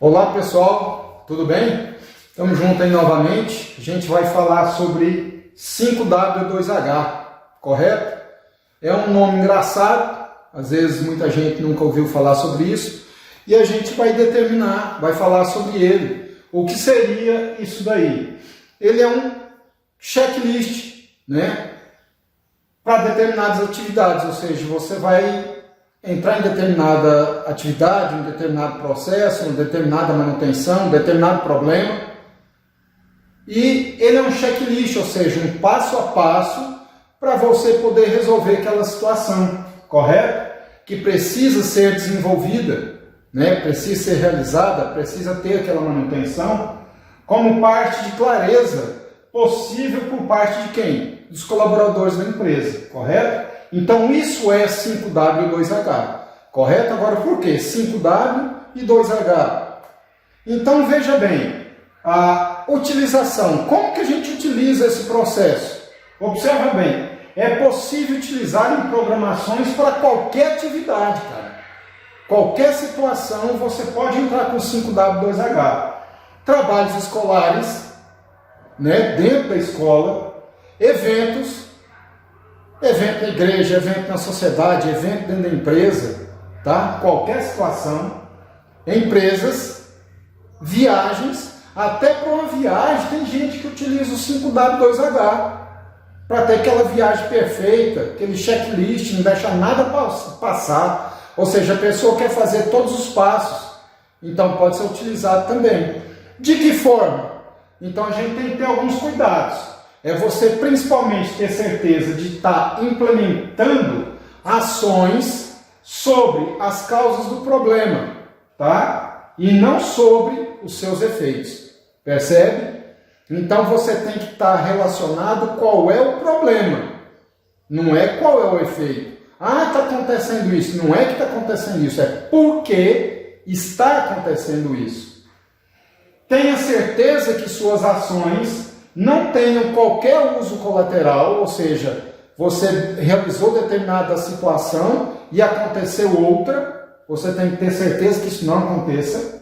Olá pessoal, tudo bem? Estamos juntos aí novamente. A gente vai falar sobre 5W2H, correto? É um nome engraçado, às vezes muita gente nunca ouviu falar sobre isso, e a gente vai determinar, vai falar sobre ele. O que seria isso daí? Ele é um checklist, né? Para determinadas atividades, ou seja, você vai entrar em determinada atividade, em determinado processo, em determinada manutenção, em determinado problema. E ele é um checklist, ou seja, um passo a passo para você poder resolver aquela situação, correto? Que precisa ser desenvolvida, né? Precisa ser realizada, precisa ter aquela manutenção, como parte de clareza possível por parte de quem? Dos colaboradores da empresa, correto? Então isso é 5W e 2H, correto? Agora por quê? 5W e 2H. Então veja bem, a utilização, como que a gente utiliza esse processo? Observa bem, é possível utilizar em programações para qualquer atividade, cara. Qualquer situação você pode entrar com 5W e 2H. Trabalhos escolares, né, dentro da escola, eventos, evento na igreja, evento na sociedade, evento dentro da empresa, tá? Qualquer situação, empresas, viagens, até para uma viagem tem gente que utiliza o 5W2H para ter aquela viagem perfeita, aquele checklist, não deixa nada passar, ou seja, a pessoa quer fazer todos os passos, então pode ser utilizado também. De que forma? Então a gente tem que ter alguns cuidados. É você principalmente ter certeza de estar implementando ações sobre as causas do problema, tá? E não sobre os seus efeitos, percebe? Então você tem que estar relacionado qual é o problema, não é qual é o efeito. Ah, está acontecendo isso, não é que está acontecendo isso, é porque está acontecendo isso. Tenha certeza que suas ações não tenham qualquer uso colateral, ou seja, você realizou determinada situação e aconteceu outra, você tem que ter certeza que isso não aconteça.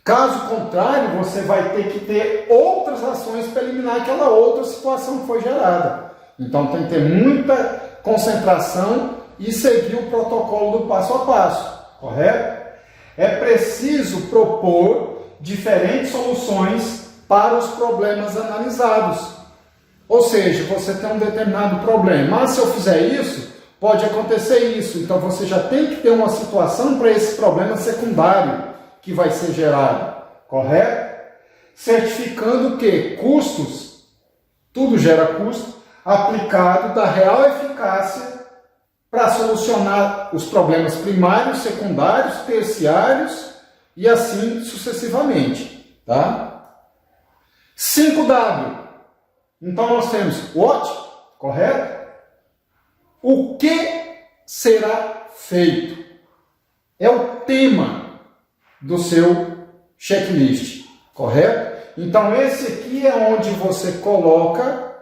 Caso contrário, você vai ter que ter outras ações para eliminar aquela outra situação que foi gerada. Então tem que ter muita concentração e seguir o protocolo do passo a passo, correto? É preciso propor diferentes soluções para os problemas analisados. Ou seja, você tem um determinado problema. Mas se eu fizer isso, pode acontecer isso. Então você já tem que ter uma situação para esse problema secundário que vai ser gerado. Correto? Certificando que custos, tudo gera custo, aplicado da real eficácia para solucionar os problemas primários, secundários, terciários e assim sucessivamente. Tá? 5W. Então nós temos what, correto? O que será feito? É o tema do seu checklist, correto? Então esse aqui é onde você coloca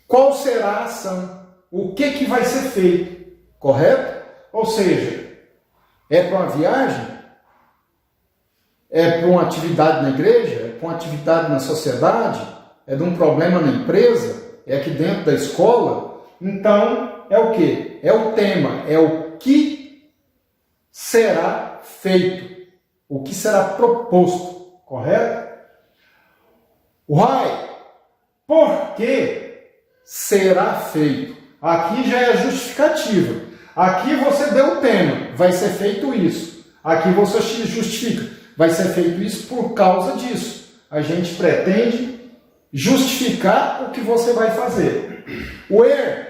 qual será a ação, o que vai ser feito, correto? Ou seja, é para uma viagem? É para uma atividade na igreja? É para uma atividade na sociedade? É de um problema na empresa? É aqui dentro da escola? Então, é o quê? É o tema, é o que será feito, o que será proposto, correto? Why? Por que será feito? Aqui já é justificativa. Aqui você deu o tema, vai ser feito isso. Aqui você justifica. Vai ser feito isso por causa disso. A gente pretende justificar o que você vai fazer. Where?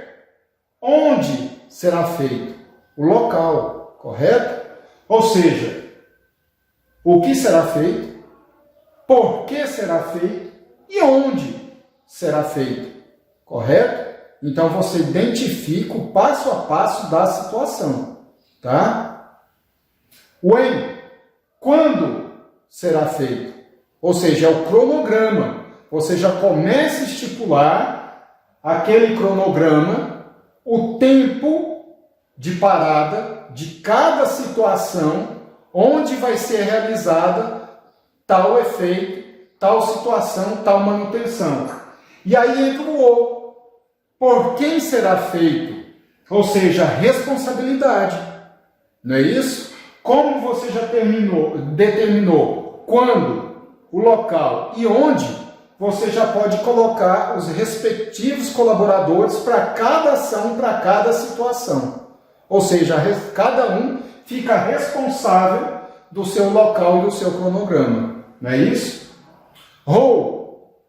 Onde será feito? O local, correto? Ou seja, o que será feito, por que será feito e onde será feito, correto? Então você identifica o passo a passo da situação, tá? When? Quando será feito? Ou seja, é o cronograma. Você já começa a estipular aquele cronograma, o tempo de parada de cada situação onde vai ser realizada tal efeito, tal situação, tal manutenção. E aí entra o ou. Por quem será feito? Ou seja, responsabilidade. Não é isso? Como você já determinou quando, o local e onde, você já pode colocar os respectivos colaboradores para cada ação, para cada situação. Ou seja, cada um fica responsável do seu local e do seu cronograma. Não é isso? Ou,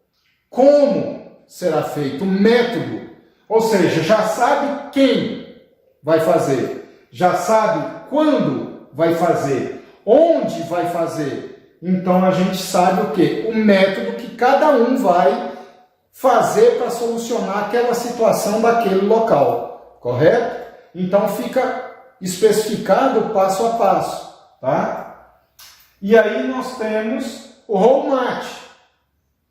como será feito? O método. Ou seja, já sabe quem vai fazer, já sabe quando vai fazer, onde vai fazer. Então a gente sabe o quê? O método que cada um vai fazer para solucionar aquela situação daquele local, correto? Então fica especificado passo a passo, tá? E aí nós temos o roadmap.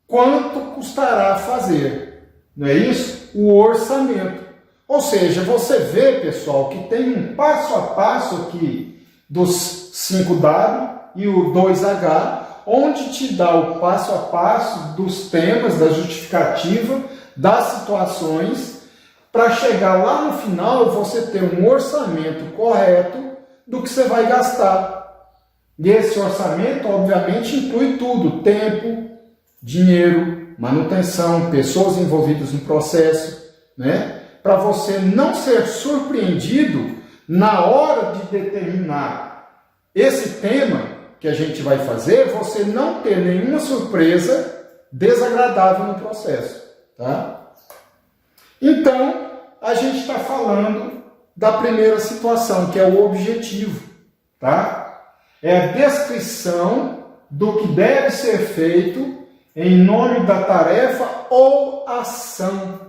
Quanto custará fazer? Não é isso? O orçamento. Ou seja, você vê, pessoal, que tem um passo a passo aqui dos 5W e o 2H, onde te dá o passo a passo dos temas, da justificativa, das situações, para chegar lá no final você ter um orçamento correto do que você vai gastar. E esse orçamento, obviamente, inclui tudo: tempo, dinheiro, manutenção, pessoas envolvidas no processo, né? Para você não ser surpreendido na hora de determinar esse tema que a gente vai fazer, você não ter nenhuma surpresa desagradável no processo, tá? Então, a gente está falando da primeira situação, que é o objetivo, tá? É a descrição do que deve ser feito em nome da tarefa ou ação,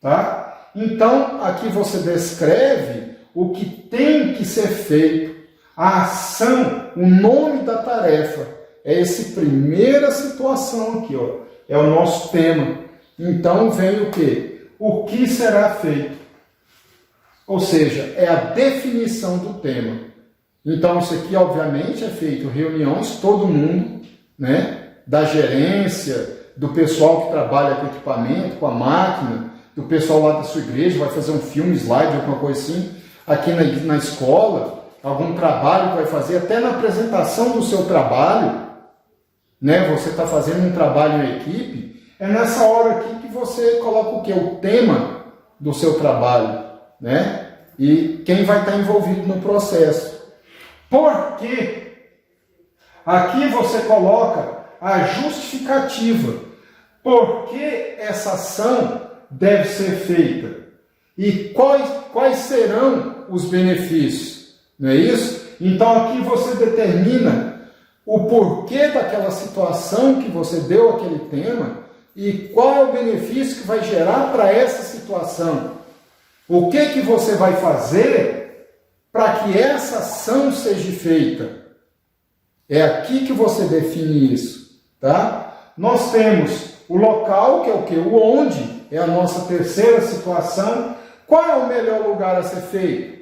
tá? Então, aqui você descreve o que tem que ser feito, a ação, o nome da tarefa. É essa primeira situação aqui, ó. É o nosso tema. Então, vem o quê? O que será feito. Ou seja, é a definição do tema. Então, isso aqui, obviamente, é feito reuniões, todo mundo, né? Da gerência, do pessoal que trabalha com equipamento, com a máquina, do pessoal lá da sua igreja, vai fazer um filme, slide, alguma coisa assim, aqui na escola, algum trabalho que vai fazer, até na apresentação do seu trabalho, né? Você está fazendo um trabalho em equipe, é nessa hora aqui que você coloca o quê? O tema do seu trabalho, né? E quem vai estar envolvido no processo. Por quê? Aqui você coloca a justificativa. Por que essa ação deve ser feita? E quais serão os benefícios? Não é isso? Então aqui você determina o porquê daquela situação que você deu aquele tema e qual é o benefício que vai gerar para essa situação. O que você vai fazer para que essa ação seja feita? É aqui que você define isso, tá? Nós temos o local, que é o quê? O onde, é a nossa terceira situação. Qual é o melhor lugar a ser feito?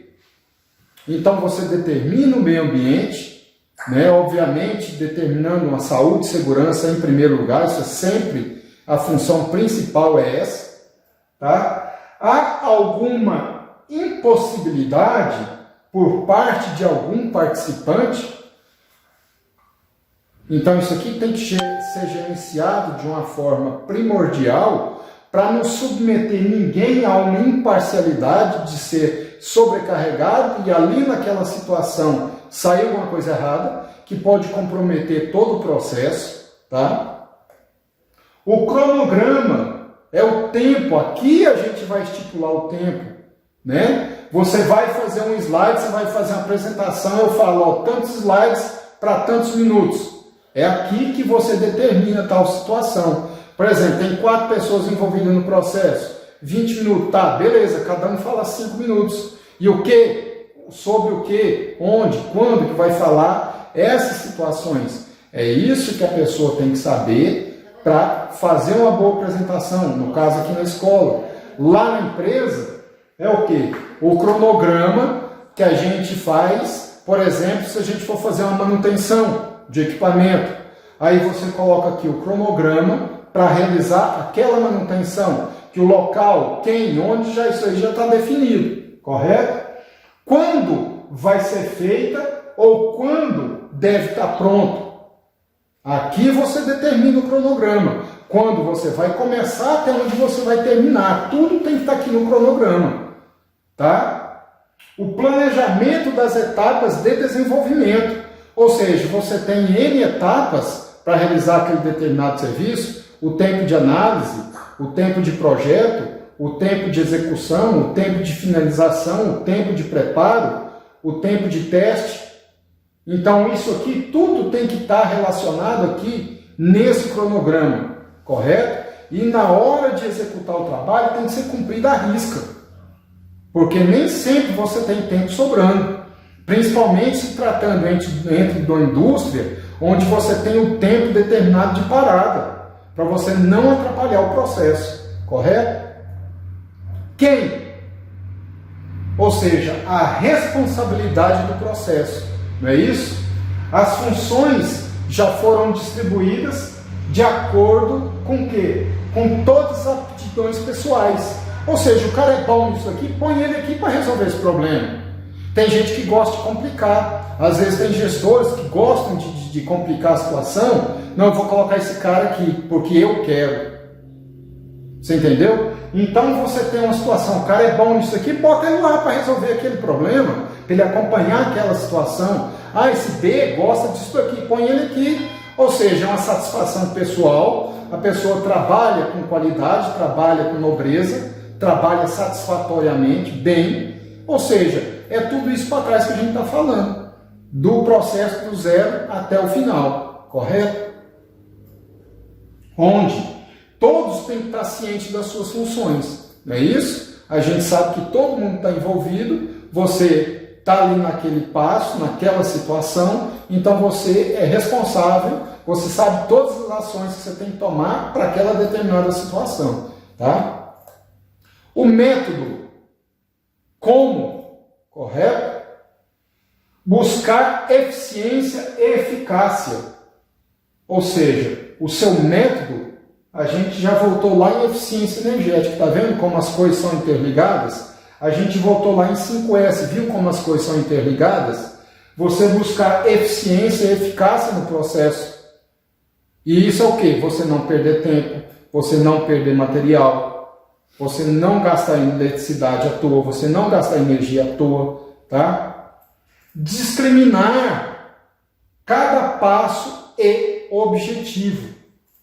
Então você determina o meio ambiente, né? Obviamente determinando a saúde e segurança em primeiro lugar, isso é sempre a função principal, é essa, tá? Há alguma impossibilidade por parte de algum participante? Então isso aqui tem que ser gerenciado de uma forma primordial para não submeter ninguém a uma imparcialidade de ser sobrecarregado e ali naquela situação sair alguma coisa errada que pode comprometer todo o processo, tá? O cronograma é o tempo. Aqui a gente vai estipular o tempo, né? Você vai fazer um slide, você vai fazer uma apresentação, eu falo, ó, tantos slides para tantos minutos. É aqui que você determina tal situação. Por exemplo, tem 4 pessoas envolvidas no processo, 20 minutos, tá, beleza, cada um fala 5 minutos. E o que? Sobre o que? Onde? Quando que vai falar? Essas situações. É isso que a pessoa tem que saber para fazer uma boa apresentação, no caso aqui na escola. Lá na empresa, é o que? O cronograma que a gente faz por exemplo, se a gente for fazer uma manutenção de equipamento, aí você coloca aqui o cronograma para realizar aquela manutenção, que o local, quem, onde, isso aí já está definido, correto? Quando vai ser feita ou quando deve estar pronto. Aqui você determina o cronograma. Quando você vai começar até onde você vai terminar. Tudo tem que estar aqui no cronograma. Tá? O planejamento das etapas de desenvolvimento. Ou seja, você tem N etapas para realizar aquele determinado serviço. O tempo de análise, o tempo de projeto, o tempo de execução, o tempo de finalização, o tempo de preparo, o tempo de teste. Então, isso aqui, tudo tem que estar relacionado aqui nesse cronograma, correto? E na hora de executar o trabalho, tem que ser cumprido à risca. Porque nem sempre você tem tempo sobrando. Principalmente se tratando dentro de uma indústria, onde você tem um tempo determinado de parada, para você não atrapalhar o processo, correto? Quem? Ou seja, a responsabilidade do processo. Não é isso? As funções já foram distribuídas de acordo com o quê? Com todas as aptidões pessoais. Ou seja, o cara é bom nisso aqui, põe ele aqui para resolver esse problema. Tem gente que gosta de complicar. Às vezes tem gestores que gostam de complicar a situação. Não, eu vou colocar esse cara aqui, porque eu quero. Você entendeu? Então você tem uma situação, o cara é bom nisso aqui, bota ele lá para resolver aquele problema, para ele acompanhar aquela situação. Ah, esse B gosta disso aqui, põe ele aqui. Ou seja, é uma satisfação pessoal, a pessoa trabalha com qualidade, trabalha com nobreza, trabalha satisfatoriamente, bem. Ou seja, é tudo isso para trás que a gente está falando, do processo do zero até o final, correto? Onde todos têm que estar cientes das suas funções, não é isso? A gente sabe que todo mundo está envolvido, você está ali naquele passo, naquela situação, então você é responsável, você sabe todas as ações que você tem que tomar para aquela determinada situação, tá? O método, como, correto? Buscar eficiência e eficácia, ou seja, o seu método. A gente já voltou lá em eficiência energética, tá vendo como as coisas são interligadas? A gente voltou lá em 5S, viu como as coisas são interligadas? Você buscar eficiência e eficácia no processo. E isso é o quê? Você não perder tempo, você não perder material, você não gastar eletricidade à toa, você não gastar energia à toa, tá? Discriminar cada passo e objetivo.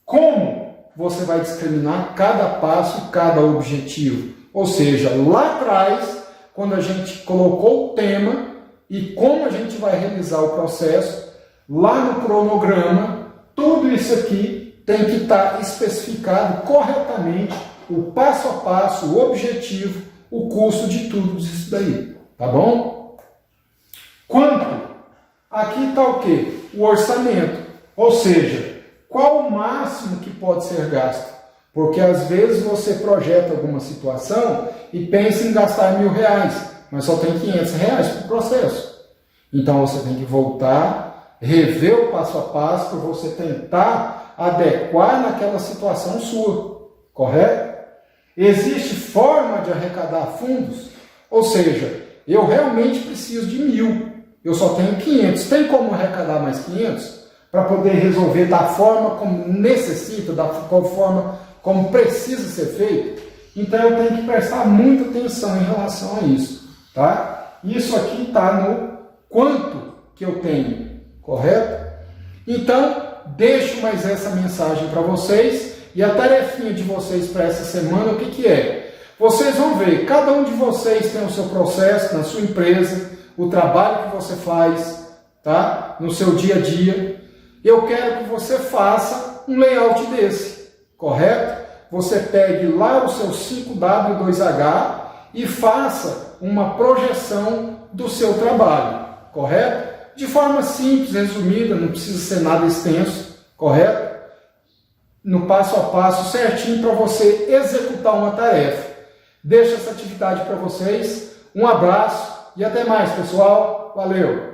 Como você vai discriminar cada passo e cada objetivo? Ou seja, lá atrás, quando a gente colocou o tema e como a gente vai realizar o processo, lá no cronograma, tudo isso aqui tem que estar especificado corretamente, o passo a passo, o objetivo, o custo de tudo isso daí, tá bom? Quanto? Aqui está o quê? O orçamento, ou seja, qual o máximo que pode ser gasto? Porque às vezes você projeta alguma situação e pensa em gastar R$1.000, mas só tem R$500 para o processo. Então você tem que voltar, rever o passo a passo para você tentar adequar naquela situação sua, correto? Existe forma de arrecadar fundos? Ou seja, eu realmente preciso de 1.000, eu só tenho 500. Tem como arrecadar mais 500? Para poder resolver da forma como necessita, da forma como precisa ser feito? Então eu tenho que prestar muita atenção em relação a isso, tá? Isso aqui está no quanto que eu tenho, correto? Então, deixo mais essa mensagem para vocês, e a tarefinha de vocês para essa semana, o que que é? Vocês vão ver, cada um de vocês tem o seu processo na sua empresa, o trabalho que você faz, tá? No seu dia a dia. Eu quero que você faça um layout desse, correto? Você pegue lá o seu 5W2H e faça uma projeção do seu trabalho, correto? De forma simples, resumida, não precisa ser nada extenso, correto? No passo a passo certinho para você executar uma tarefa. Deixo essa atividade para vocês. Um abraço e até mais, pessoal. Valeu!